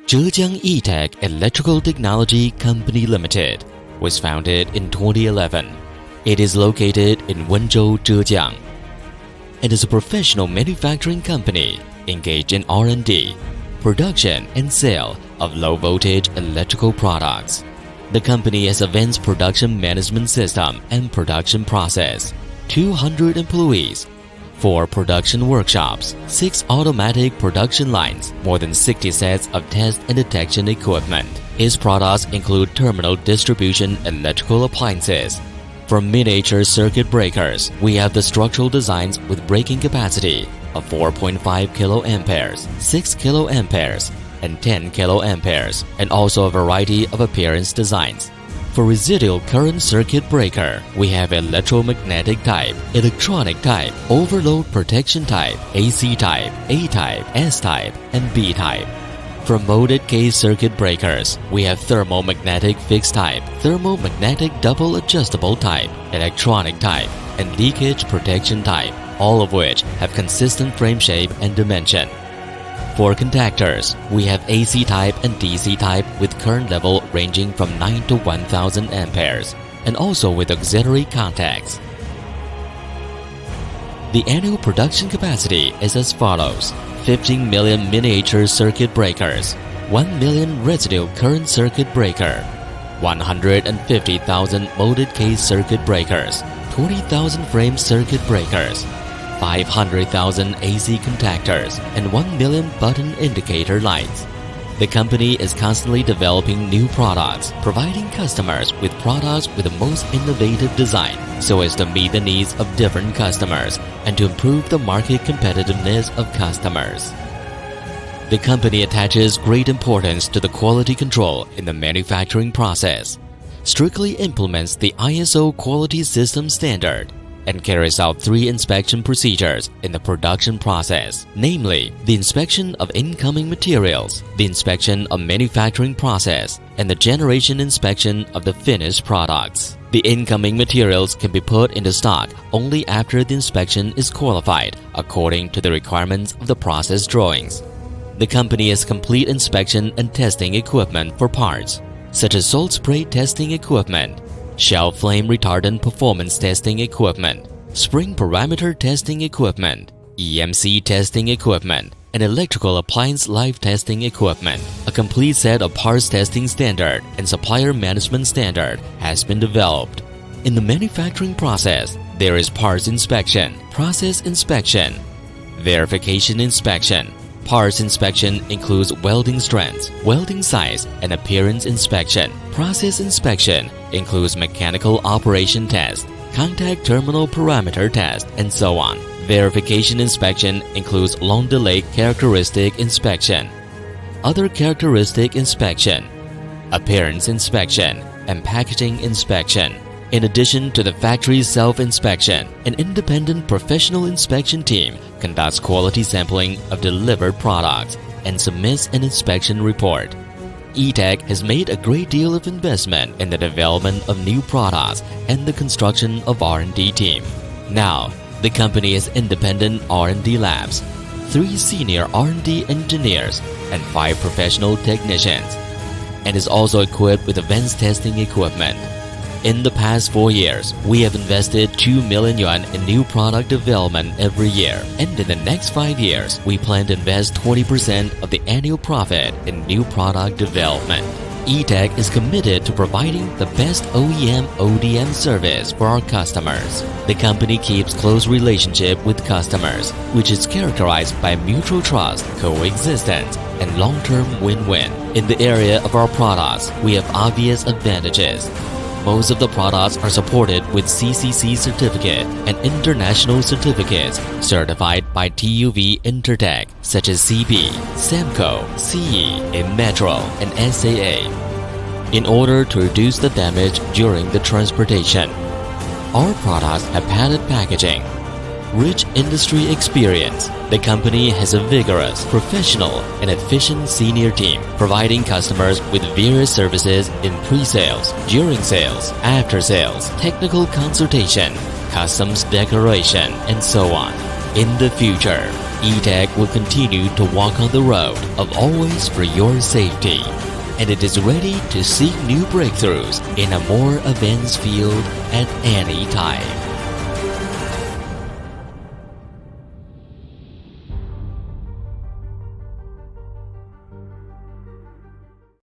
Zhejiang ETEK Electrical Technology Company Limited was founded in 2011. It is located in Wenzhou, Zhejiang. It is a professional manufacturing company engaged in R&D, production and sale of low-voltage electrical products. The company has advanced production management system and production process, 200 employees, 4 production workshops, 6 automatic production lines, more than 60 sets of test and detection equipment. Its products include terminal distribution electrical appliances. From miniature circuit breakers, we have the structural designs with breaking capacity of 4.5 kiloamperes, 6 kiloamperes, and 10 kiloamperes, and also a variety of appearance designs. For residual current circuit breaker, we have electromagnetic type, electronic type, overload protection type, AC type, A type, S type, and B type. For molded case circuit breakers, we have thermomagnetic fixed type, thermomagnetic double adjustable type, electronic type, and leakage protection type, all of which have consistent frame shape and dimension. For contactors, we have AC type and DC type with current level ranging from 9 to 1000 amperes, and also with auxiliary contacts. The annual production capacity is as follows: 15 million miniature circuit breakers, 1 million residual current circuit breaker, 150,000 molded case circuit breakers, 20,000 frame circuit breakers, 500,000 AC contactors, and 1 million button indicator lights. The company is constantly developing new products, providing customers with products with the most innovative design so as to meet the needs of different customers and to improve the market competitiveness of customers. The company attaches great importance to the quality control in the manufacturing process, strictly implements the ISO quality system standard, and carries out 3 inspection procedures in the production process, namely the inspection of incoming materials, the inspection of manufacturing process, and the generation inspection of the finished products. The incoming materials can be put into stock only after the inspection is qualified according to the requirements of the process drawings. The company has complete inspection and testing equipment for parts, such as salt spray testing equipment, shell flame retardant performance testing equipment, spring parameter testing equipment, EMC testing equipment, and electrical appliance life testing equipment. A complete set of parts testing standard and supplier management standard has been developed. In the manufacturing process, there is parts inspection, process inspection, verification inspection. Parts inspection includes welding strength, welding size, and appearance inspection. Process inspection includes mechanical operation test, contact terminal parameter test, and so on. Verification inspection includes long delay characteristic inspection, other characteristic inspection, appearance inspection, and packaging inspection. In addition to the factory self-inspection, an independent professional inspection team conducts quality sampling of delivered products and submits an inspection report. ETEK has made a great deal of investment in the development of new products and the construction of R&D team. Now, the company has independent R&D labs, 3 senior R&D engineers, and 5 professional technicians, and is also equipped with advanced testing equipment. In the past 4 years, we have invested 2 million yuan in new product development every year, and in the next 5 years, we plan to invest 20% of the annual profit in new product development. ETEK is committed to providing the best OEM/ODM service for our customers. The company keeps close relationship with customers, which is characterized by mutual trust, coexistence, and long-term win-win. In the area of our products, we have obvious advantages. Most of the products are supported with CCC certificate and international certificates certified by TUV Intertek, such as CB, SEMKO, CE, INMETRO, and SAA, in order to reduce the damage during the transportation. Our products have padded packaging, rich industry experience. The company has a vigorous, professional, and efficient senior team, providing customers with various services in pre-sales, during sales, after sales, technical consultation, customs declaration, and so on. In the future, ETEK will continue to walk on the road of always for your safety, and it is ready to seek new breakthroughs in a more advanced field at any time.